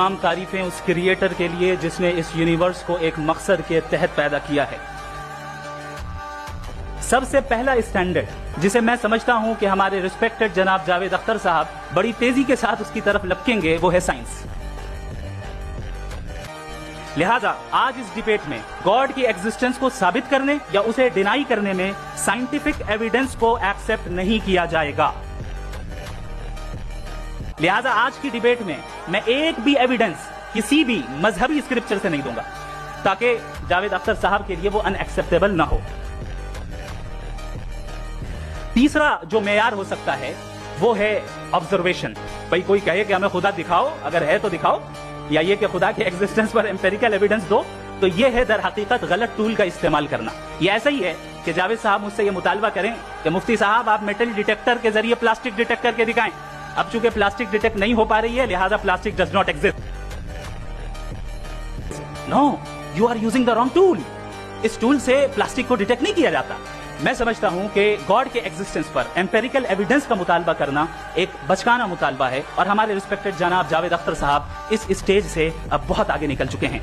تمام تعریفیں اس کریٹر کے لیے جس نے اس یونیورس کو ایک مقصد کے تحت پیدا کیا ہے۔ سب سے پہلا اسٹینڈرڈ جسے میں سمجھتا ہوں کہ ہمارے ریسپیکٹڈ جناب جاوید اختر صاحب بڑی تیزی کے ساتھ اس کی طرف لپکیں گے، وہ ہے سائنس۔ لہذا آج اس ڈیبیٹ میں گاڈ کی ایگزسٹنس کو ثابت کرنے یا اسے ڈینائی کرنے میں سائنٹیفک ایویڈنس کو ایکسپٹ نہیں کیا جائے گا۔ لہذا آج کی ڈیبیٹ میں ایک بھی ایویڈنس کسی بھی مذہبی اسکرپچر سے نہیں دوں گا تاکہ جاوید اختر صاحب کے لیے وہ ان ایکسپٹیبل نہ ہو۔ تیسرا جو معیار ہو سکتا ہے وہ ہے آبزرویشن۔ بھائی کوئی کہے کہ ہمیں خدا دکھاؤ، اگر ہے تو دکھاؤ، یا یہ کہ خدا کے ایگزسٹنس پر امپیریکل ایویڈنس دو، تو یہ ہے در حقیقت غلط ٹول کا استعمال کرنا۔ یہ ایسا ہی ہے کہ جاوید صاحب مجھ سے یہ مطالبہ کریں کہ مفتی صاحب آپ میٹل ڈیٹیکٹر کے ذریعے پلاسٹک ڈیٹیکٹ کر کے دکھائیں۔ اب چونکہ پلاسٹک ڈیٹیکٹ نہیں ہو پا رہی ہے لہذا plastic does not exist. No, you are using the wrong tool. اس ٹول سے پلاسٹک کو ڈیٹیکٹ نہیں کیا جاتا۔ میں سمجھتا ہوں کہ گاڈ کے ایگزسٹنس پر امپیریکل ایویڈنس کا مطالبہ کرنا ایک بچکانہ مطالبہ ہے، اور ہمارے ریسپیکٹڈ جناب جاوید اختر صاحب اس اسٹیج سے اب بہت آگے نکل چکے ہیں۔